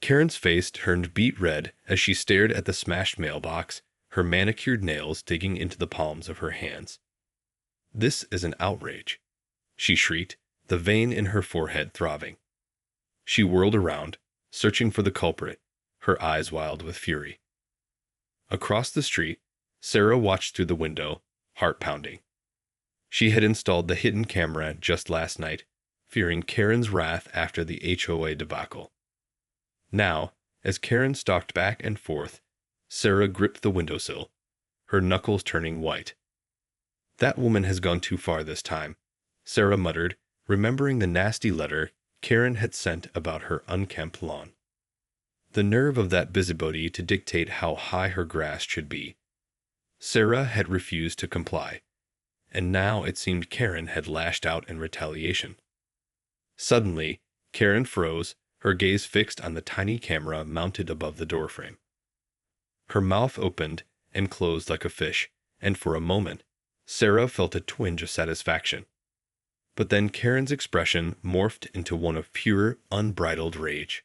Karen's face turned beet red as she stared at the smashed mailbox, her manicured nails digging into the palms of her hands. "This is an outrage," she shrieked, the vein in her forehead throbbing. She whirled around, searching for the culprit, her eyes wild with fury. Across the street, Sarah watched through the window, heart pounding. She had installed the hidden camera just last night, fearing Karen's wrath after the HOA debacle. Now, as Karen stalked back and forth, Sarah gripped the windowsill, her knuckles turning white. "That woman has gone too far this time," Sarah muttered, remembering the nasty letter Karen had sent about her unkempt lawn. The nerve of that busybody to dictate how high her grass should be. Sarah had refused to comply, and now it seemed Karen had lashed out in retaliation. Suddenly, Karen froze, her gaze fixed on the tiny camera mounted above the doorframe. Her mouth opened and closed like a fish, and for a moment, Sarah felt a twinge of satisfaction. But then Karen's expression morphed into one of pure, unbridled rage.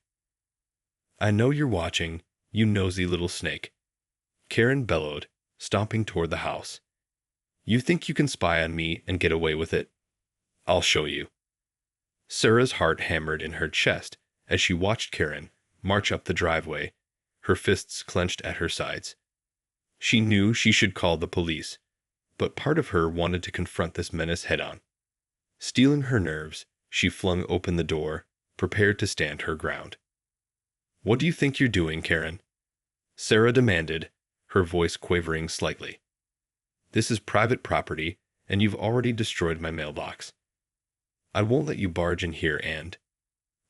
"I know you're watching, you nosy little snake," Karen bellowed, stomping toward the house. "You think you can spy on me and get away with it? I'll show you." Sarah's heart hammered in her chest as she watched Karen march up the driveway, her fists clenched at her sides. She knew she should call the police, but part of her wanted to confront this menace head-on. Steeling her nerves, she flung open the door, prepared to stand her ground. "What do you think you're doing, Karen?" Sarah demanded, her voice quavering slightly. "This is private property, and you've already destroyed my mailbox. I won't let you barge in here and—"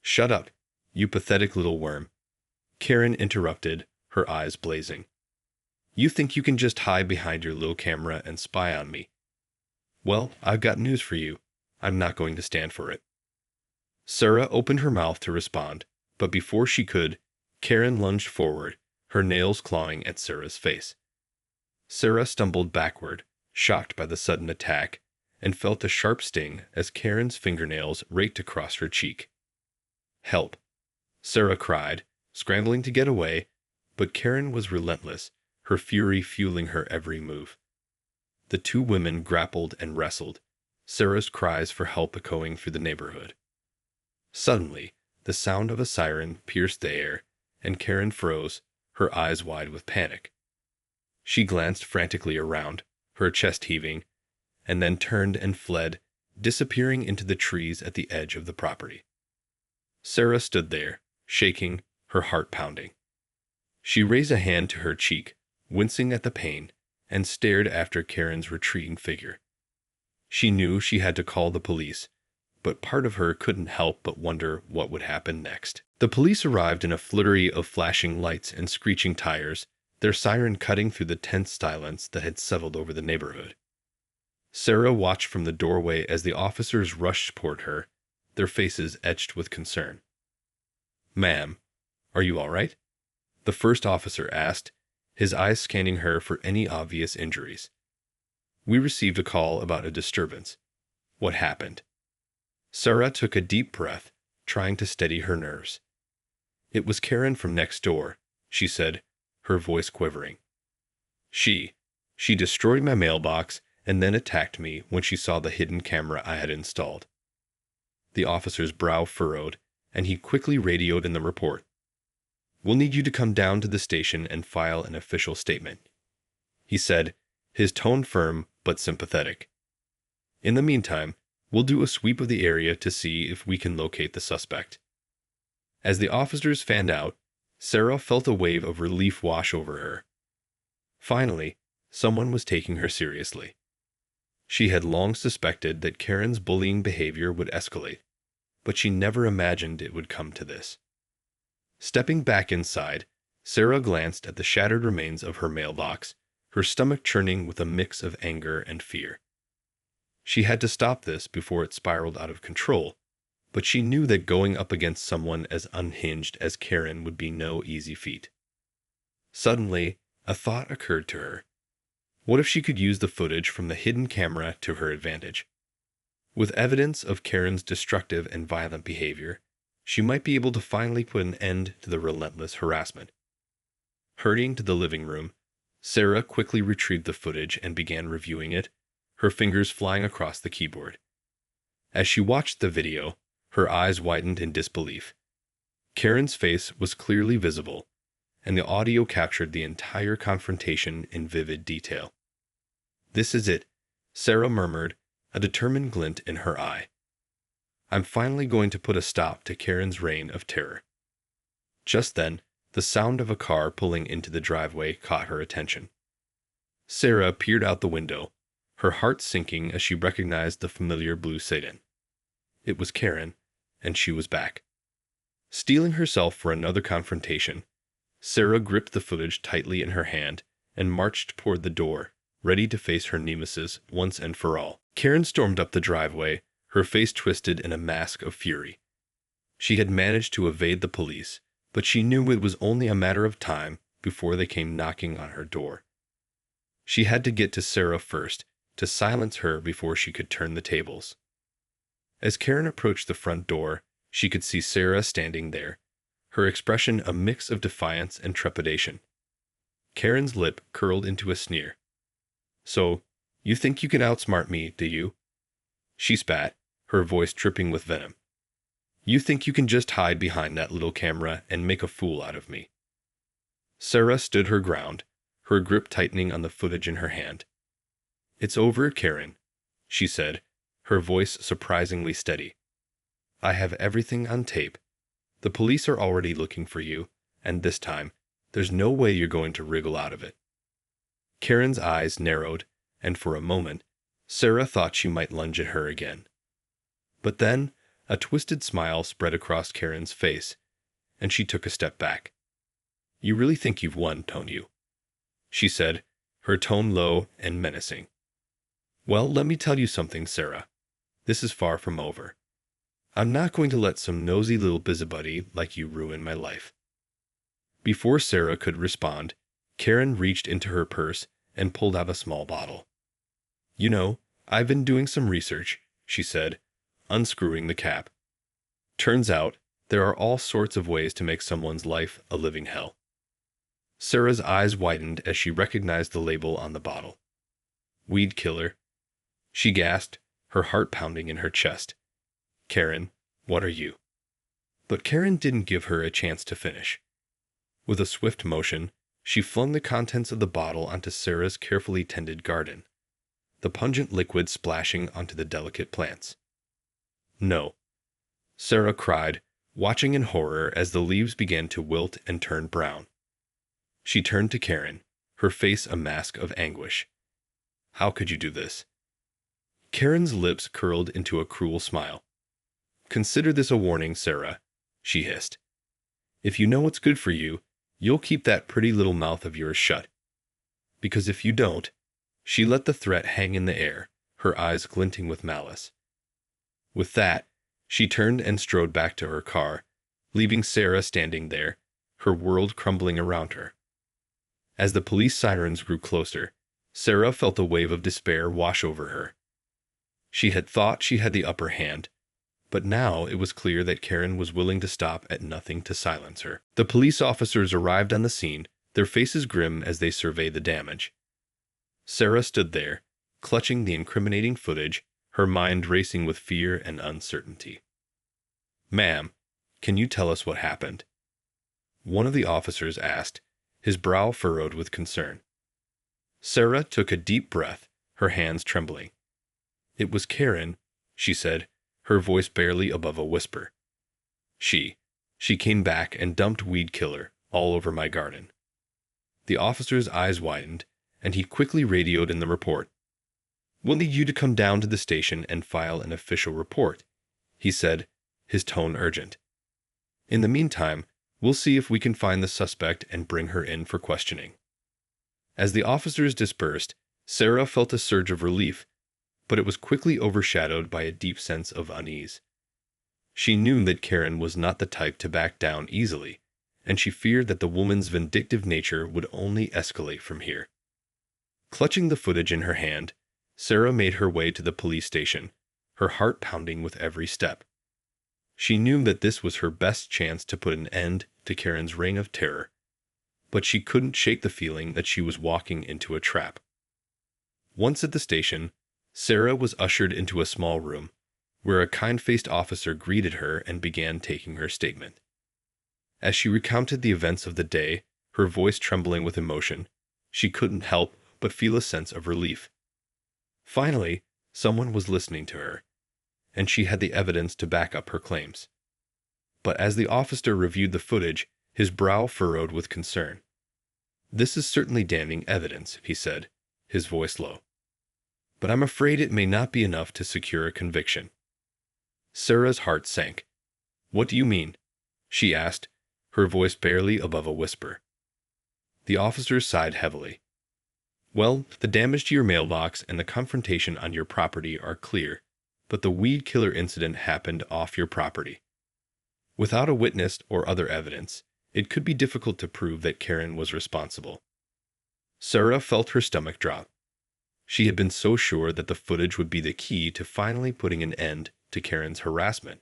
"Shut up, you pathetic little worm," Karen interrupted, her eyes blazing. "You think you can just hide behind your little camera and spy on me? Well, I've got news for you. I'm not going to stand for it." Sarah opened her mouth to respond, but before she could, Karen lunged forward, her nails clawing at Sarah's face. Sarah stumbled backward, shocked by the sudden attack, and felt a sharp sting as Karen's fingernails raked across her cheek. "Help!" Sarah cried, scrambling to get away, but Karen was relentless, her fury fueling her every move. The two women grappled and wrestled, Sarah's cries for help echoing through the neighborhood. Suddenly, the sound of a siren pierced the air, and Karen froze, her eyes wide with panic. She glanced frantically around, her chest heaving, and then turned and fled, disappearing into the trees at the edge of the property. Sarah stood there, shaking, her heart pounding. She raised a hand to her cheek, wincing at the pain, and stared after Karen's retreating figure. She knew she had to call the police, but part of her couldn't help but wonder what would happen next. The police arrived in a flurry of flashing lights and screeching tires, their siren cutting through the tense silence that had settled over the neighborhood. Sarah watched from the doorway as the officers rushed toward her, their faces etched with concern. "Ma'am, are you all right?" the first officer asked, his eyes scanning her for any obvious injuries. "We received a call about a disturbance. What happened?" Sarah took a deep breath, trying to steady her nerves. "It was Karen from next door," she said, her voice quivering. She destroyed my mailbox and then attacked me when she saw the hidden camera I had installed." The officer's brow furrowed, and he quickly radioed in the report. "We'll need you to come down to the station and file an official statement," he said, his tone firm but sympathetic. "In the meantime, we'll do a sweep of the area to see if we can locate the suspect." As the officers fanned out, Sarah felt a wave of relief wash over her. Finally, someone was taking her seriously. She had long suspected that Karen's bullying behavior would escalate, but she never imagined it would come to this. Stepping back inside, Sarah glanced at the shattered remains of her mailbox, her stomach churning with a mix of anger and fear. She had to stop this before it spiraled out of control, but she knew that going up against someone as unhinged as Karen would be no easy feat. Suddenly, a thought occurred to her. What if she could use the footage from the hidden camera to her advantage? With evidence of Karen's destructive and violent behavior, She might be able to finally put an end to the relentless harassment. Hurrying to the living room, Sarah quickly retrieved the footage and began reviewing it, her fingers flying across the keyboard. As she watched the video, her eyes widened in disbelief. Karen's face was clearly visible, and the audio captured the entire confrontation in vivid detail. "This is it," Sarah murmured, a determined glint in her eye. "I'm finally going to put a stop to Karen's reign of terror." Just then, the sound of a car pulling into the driveway caught her attention. Sarah peered out the window, her heart sinking as she recognized the familiar blue sedan. It was Karen, and she was back. Steeling herself for another confrontation, Sarah gripped the footage tightly in her hand and marched toward the door, ready to face her nemesis once and for all. Karen stormed up the driveway, her face twisted in a mask of fury. She had managed to evade the police, but she knew it was only a matter of time before they came knocking on her door. She had to get to Sarah first, to silence her before she could turn the tables. As Karen approached the front door, she could see Sarah standing there, her expression a mix of defiance and trepidation. Karen's lip curled into a sneer. "So, you think you can outsmart me, do you?" She spat, her voice dripping with venom. "You think you can just hide behind that little camera and make a fool out of me?" Sarah stood her ground, her grip tightening on the footage in her hand. "It's over, Karen," she said, her voice surprisingly steady. "I have everything on tape. The police are already looking for you, and this time, there's no way you're going to wriggle out of it." Karen's eyes narrowed, and for a moment, Sarah thought she might lunge at her again. But then, a twisted smile spread across Karen's face, and she took a step back. "You really think you've won, don't you?" she said, her tone low and menacing. "Well, let me tell you something, Sarah. This is far from over. I'm not going to let some nosy little busybody like you ruin my life." Before Sarah could respond, Karen reached into her purse and pulled out a small bottle. "You know, I've been doing some research," she said, unscrewing the cap. "Turns out, there are all sorts of ways to make someone's life a living hell." Sarah's eyes widened as she recognized the label on the bottle. "Weed killer." She gasped, her heart pounding in her chest. "Karen, what are you?" But Karen didn't give her a chance to finish. With a swift motion, she flung the contents of the bottle onto Sarah's carefully tended garden, the pungent liquid splashing onto the delicate plants. "No," Sarah cried, watching in horror as the leaves began to wilt and turn brown. She turned to Karen, her face a mask of anguish. "How could you do this?" Karen's lips curled into a cruel smile. "Consider this a warning, Sarah," she hissed. "If you know what's good for you, you'll keep that pretty little mouth of yours shut. Because if you don't—" She let the threat hang in the air, her eyes glinting with malice. With that, she turned and strode back to her car, leaving Sarah standing there, her world crumbling around her. As the police sirens grew closer, Sarah felt a wave of despair wash over her. She had thought she had the upper hand, but now it was clear that Karen was willing to stop at nothing to silence her. The police officers arrived on the scene, their faces grim as they surveyed the damage. Sarah stood there, clutching the incriminating footage, her mind racing with fear and uncertainty. "Ma'am, can you tell us what happened?" one of the officers asked, his brow furrowed with concern. Sarah took a deep breath, her hands trembling. "It was Karen," she said, her voice barely above a whisper. She came back and dumped weed killer all over my garden." The officer's eyes widened, and he quickly radioed in the report. "We'll need you to come down to the station and file an official report," he said, his tone urgent. "In the meantime, we'll see if we can find the suspect and bring her in for questioning." As the officers dispersed, Sarah felt a surge of relief, but it was quickly overshadowed by a deep sense of unease. She knew that Karen was not the type to back down easily, and she feared that the woman's vindictive nature would only escalate from here. Clutching the footage in her hand, Sarah made her way to the police station, her heart pounding with every step. She knew that this was her best chance to put an end to Karen's reign of terror, but she couldn't shake the feeling that she was walking into a trap. Once at the station, Sarah was ushered into a small room, where a kind-faced officer greeted her and began taking her statement. As she recounted the events of the day, her voice trembling with emotion, she couldn't help but feel a sense of relief. Finally, someone was listening to her, and she had the evidence to back up her claims. But as the officer reviewed the footage, his brow furrowed with concern. "This is certainly damning evidence," he said, his voice low. "But I'm afraid it may not be enough to secure a conviction." Sarah's heart sank. "What do you mean?" she asked, her voice barely above a whisper. The officer sighed heavily. "Well, the damage to your mailbox and the confrontation on your property are clear, but the weed killer incident happened off your property. Without a witness or other evidence, it could be difficult to prove that Karen was responsible." Sarah felt her stomach drop. She had been so sure that the footage would be the key to finally putting an end to Karen's harassment,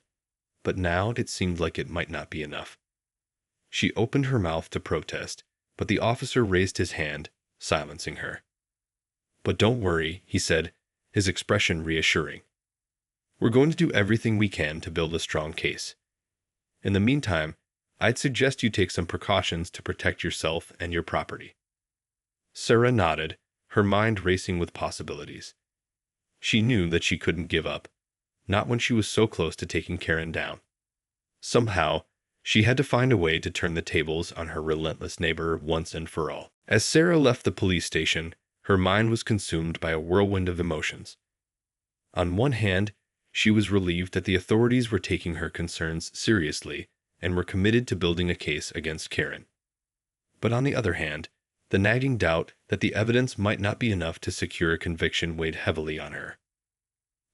but now it seemed like it might not be enough. She opened her mouth to protest, but the officer raised his hand, silencing her. "But don't worry," he said, his expression reassuring. "We're going to do everything we can to build a strong case. In the meantime, I'd suggest you take some precautions to protect yourself and your property." Sarah nodded, her mind racing with possibilities. She knew that she couldn't give up, not when she was so close to taking Karen down. Somehow, she had to find a way to turn the tables on her relentless neighbor once and for all. As Sarah left the police station, her mind was consumed by a whirlwind of emotions. On one hand, she was relieved that the authorities were taking her concerns seriously and were committed to building a case against Karen. But on the other hand, the nagging doubt that the evidence might not be enough to secure a conviction weighed heavily on her.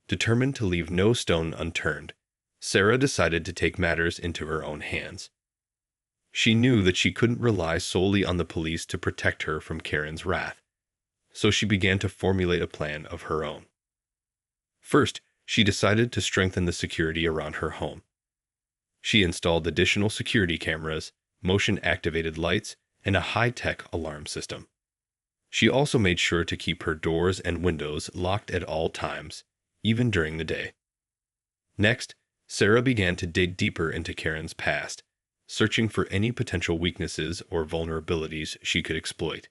Determined to leave no stone unturned, Sarah decided to take matters into her own hands. She knew that she couldn't rely solely on the police to protect her from Karen's wrath, so she began to formulate a plan of her own. First, she decided to strengthen the security around her home. She installed additional security cameras, motion-activated lights, and a high-tech alarm system. She also made sure to keep her doors and windows locked at all times, even during the day. Next, Sarah began to dig deeper into Karen's past, searching for any potential weaknesses or vulnerabilities she could exploit.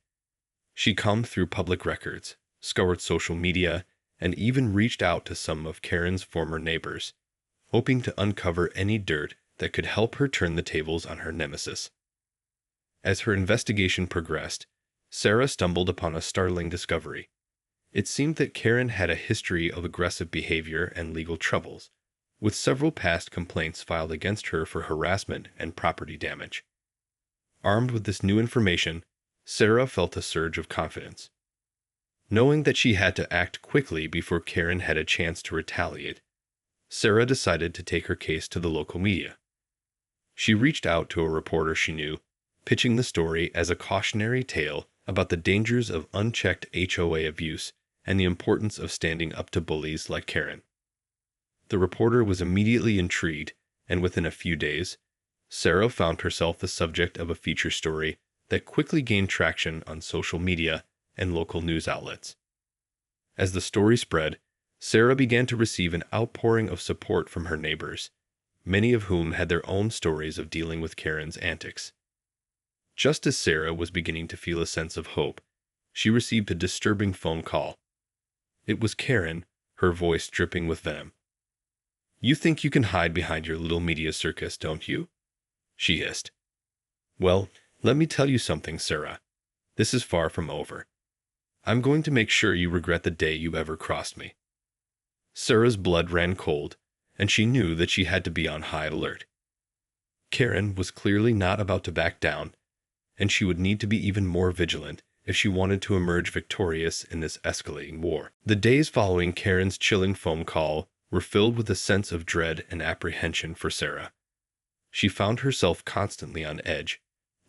She combed through public records, scoured social media, and even reached out to some of Karen's former neighbors, hoping to uncover any dirt that could help her turn the tables on her nemesis. As her investigation progressed, Sarah stumbled upon a startling discovery. It seemed that Karen had a history of aggressive behavior and legal troubles, with several past complaints filed against her for harassment and property damage. Armed with this new information, Sarah felt a surge of confidence. Knowing that she had to act quickly before Karen had a chance to retaliate, Sarah decided to take her case to the local media. She reached out to a reporter she knew, pitching the story as a cautionary tale about the dangers of unchecked HOA abuse and the importance of standing up to bullies like Karen. The reporter was immediately intrigued, and within a few days, Sarah found herself the subject of a feature story that quickly gained traction on social media and local news outlets. As the story spread, Sarah began to receive an outpouring of support from her neighbors, many of whom had their own stories of dealing with Karen's antics. Just as Sarah was beginning to feel a sense of hope, she received a disturbing phone call. It was Karen, her voice dripping with venom. "You think you can hide behind your little media circus, don't you?" she hissed. "Well, let me tell you something, Sarah. This is far from over. I'm going to make sure you regret the day you ever crossed me." Sarah's blood ran cold, and she knew that she had to be on high alert. Karen was clearly not about to back down, and she would need to be even more vigilant if she wanted to emerge victorious in this escalating war. The days following Karen's chilling phone call were filled with a sense of dread and apprehension for Sarah. She found herself constantly on edge,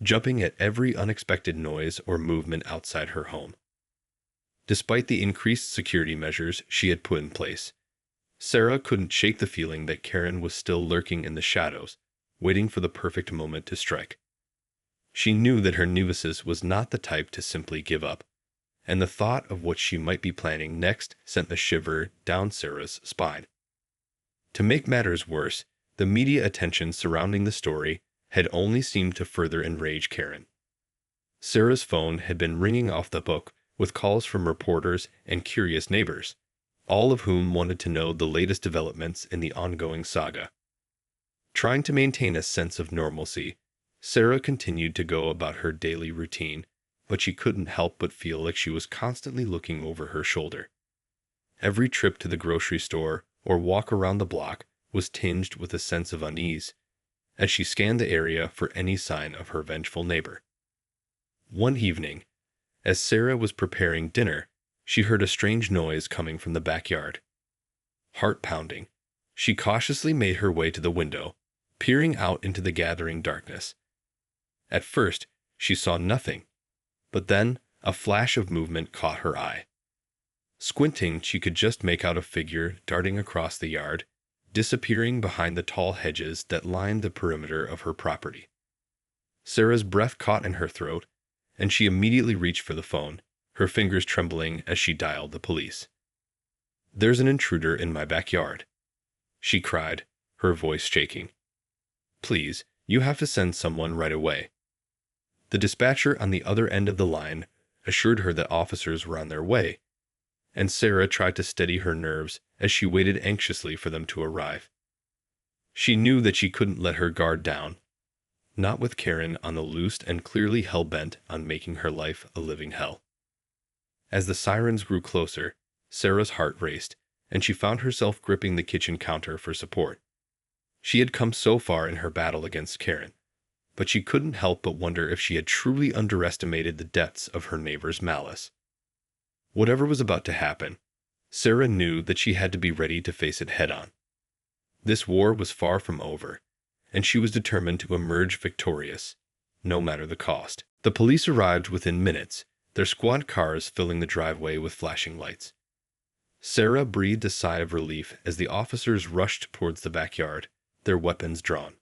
jumping at every unexpected noise or movement outside her home. Despite the increased security measures she had put in place, Sarah couldn't shake the feeling that Karen was still lurking in the shadows, waiting for the perfect moment to strike. She knew that her nemesis was not the type to simply give up, and the thought of what she might be planning next sent a shiver down Sarah's spine. To make matters worse, the media attention surrounding the story had only seemed to further enrage Karen. Sarah's phone had been ringing off the hook with calls from reporters and curious neighbors, all of whom wanted to know the latest developments in the ongoing saga. Trying to maintain a sense of normalcy, Sarah continued to go about her daily routine, but she couldn't help but feel like she was constantly looking over her shoulder. Every trip to the grocery store or walk around the block was tinged with a sense of unease, as she scanned the area for any sign of her vengeful neighbor. One evening, as Sarah was preparing dinner, she heard a strange noise coming from the backyard. Heart pounding, she cautiously made her way to the window, peering out into the gathering darkness. At first, she saw nothing, but then a flash of movement caught her eye. Squinting, she could just make out a figure darting across the yard, disappearing behind the tall hedges that lined the perimeter of her property. Sarah's breath caught in her throat, and she immediately reached for the phone, her fingers trembling as she dialed the police. "There's an intruder in my backyard," she cried, her voice shaking. "Please, you have to send someone right away." The dispatcher on the other end of the line assured her that officers were on their way, and Sarah tried to steady her nerves as she waited anxiously for them to arrive. She knew that she couldn't let her guard down, not with Karen on the loose and clearly hell-bent on making her life a living hell. As the sirens grew closer, Sarah's heart raced, and she found herself gripping the kitchen counter for support. She had come so far in her battle against Karen, but she couldn't help but wonder if she had truly underestimated the depths of her neighbor's malice. Whatever was about to happen, Sarah knew that she had to be ready to face it head-on. This war was far from over, and she was determined to emerge victorious, no matter the cost. The police arrived within minutes, their squad cars filling the driveway with flashing lights. Sarah breathed a sigh of relief as the officers rushed towards the backyard, their weapons drawn.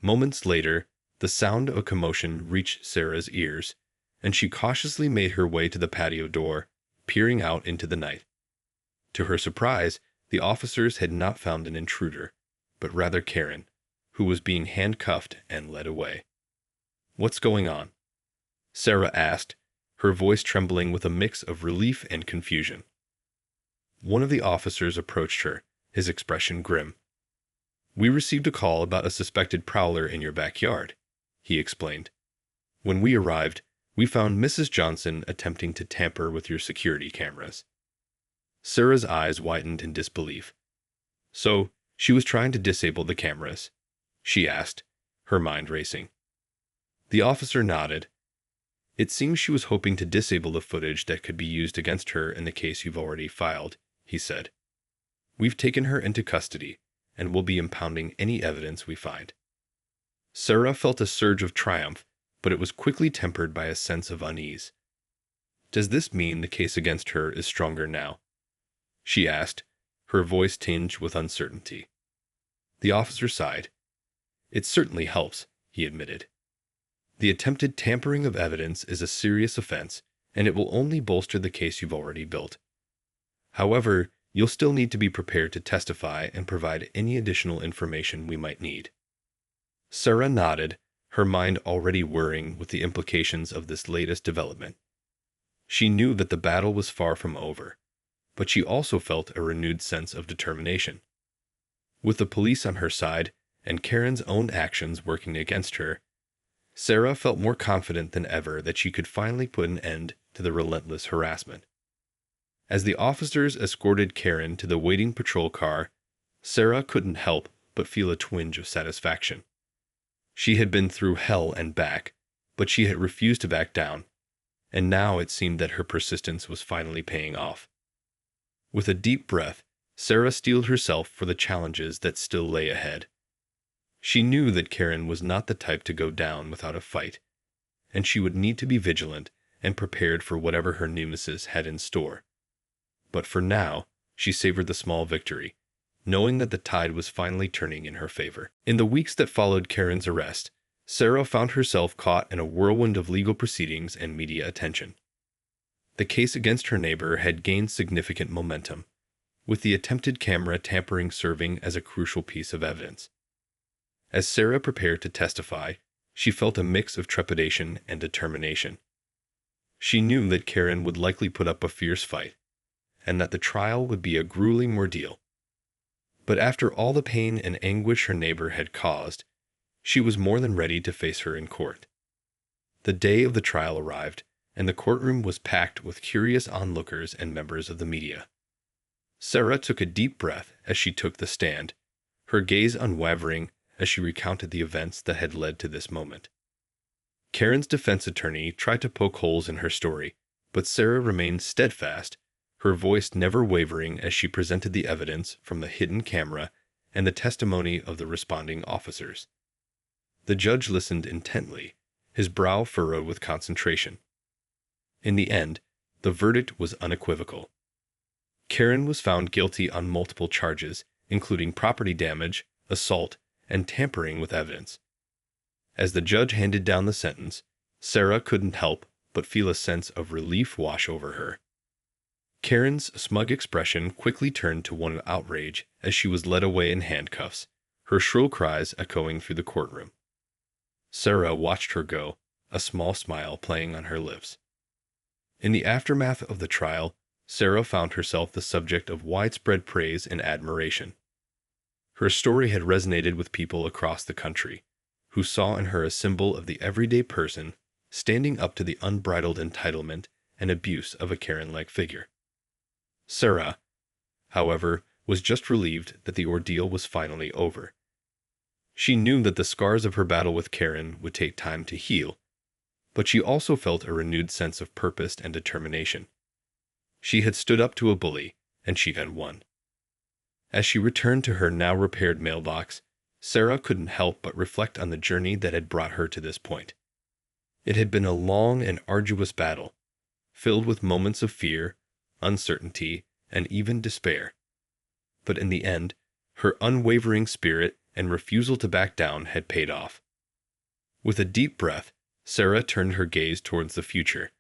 Moments later, the sound of a commotion reached Sarah's ears, and she cautiously made her way to the patio door, peering out into the night. To her surprise, the officers had not found an intruder, but rather Karen, who was being handcuffed and led away. "What's going on?" Sarah asked, her voice trembling with a mix of relief and confusion. One of the officers approached her, his expression grim. "We received a call about a suspected prowler in your backyard," he explained. "When we arrived, we found Mrs. Johnson attempting to tamper with your security cameras." Sarah's eyes widened in disbelief. "So, she was trying to disable the cameras?" she asked, her mind racing. The officer nodded. "It seems she was hoping to disable the footage that could be used against her in the case you've already filed," he said. "We've taken her into custody, and will be impounding any evidence we find." Sarah felt a surge of triumph, but it was quickly tempered by a sense of unease. "Does this mean the case against her is stronger now?" she asked, her voice tinged with uncertainty. The officer sighed. "It certainly helps," he admitted. "The attempted tampering of evidence is a serious offense, and it will only bolster the case you've already built. However, you'll still need to be prepared to testify and provide any additional information we might need." Sarah nodded, her mind already whirring with the implications of this latest development. She knew that the battle was far from over, but she also felt a renewed sense of determination. With the police on her side and Karen's own actions working against her, Sarah felt more confident than ever that she could finally put an end to the relentless harassment. As the officers escorted Karen to the waiting patrol car, Sarah couldn't help but feel a twinge of satisfaction. She had been through hell and back, but she had refused to back down, and now it seemed that her persistence was finally paying off. With a deep breath, Sarah steeled herself for the challenges that still lay ahead. She knew that Karen was not the type to go down without a fight, and she would need to be vigilant and prepared for whatever her nemesis had in store. But for now, she savored the small victory, knowing that the tide was finally turning in her favor. In the weeks that followed Karen's arrest, Sarah found herself caught in a whirlwind of legal proceedings and media attention. The case against her neighbor had gained significant momentum, with the attempted camera tampering serving as a crucial piece of evidence. As Sarah prepared to testify, she felt a mix of trepidation and determination. She knew that Karen would likely put up a fierce fight, and that the trial would be a grueling ordeal. But after all the pain and anguish her neighbor had caused, she was more than ready to face her in court. The day of the trial arrived, and the courtroom was packed with curious onlookers and members of the media. Sarah took a deep breath as she took the stand, her gaze unwavering as she recounted the events that had led to this moment. Karen's defense attorney tried to poke holes in her story, but Sarah remained steadfast, her voice never wavering as she presented the evidence from the hidden camera and the testimony of the responding officers. The judge listened intently, his brow furrowed with concentration. In the end, the verdict was unequivocal. Karen was found guilty on multiple charges, including property damage, assault, and tampering with evidence. As the judge handed down the sentence, Sarah couldn't help but feel a sense of relief wash over her. Karen's smug expression quickly turned to one of outrage as she was led away in handcuffs, her shrill cries echoing through the courtroom. Sarah watched her go, a small smile playing on her lips. In the aftermath of the trial, Sarah found herself the subject of widespread praise and admiration. Her story had resonated with people across the country, who saw in her a symbol of the everyday person standing up to the unbridled entitlement and abuse of a Karen-like figure. Sarah, however, was just relieved that the ordeal was finally over. She knew that the scars of her battle with Karen would take time to heal, but she also felt a renewed sense of purpose and determination. She had stood up to a bully, and she had won. As she returned to her now repaired mailbox, Sarah couldn't help but reflect on the journey that had brought her to this point. It had been a long and arduous battle, filled with moments of fear, uncertainty, and even despair. But in the end, her unwavering spirit and refusal to back down had paid off. With a deep breath, Sarah turned her gaze towards the future,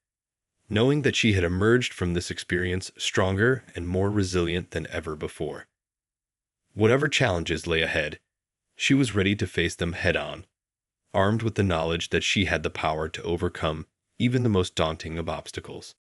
knowing that she had emerged from this experience stronger and more resilient than ever before. Whatever challenges lay ahead, she was ready to face them head-on, armed with the knowledge that she had the power to overcome even the most daunting of obstacles.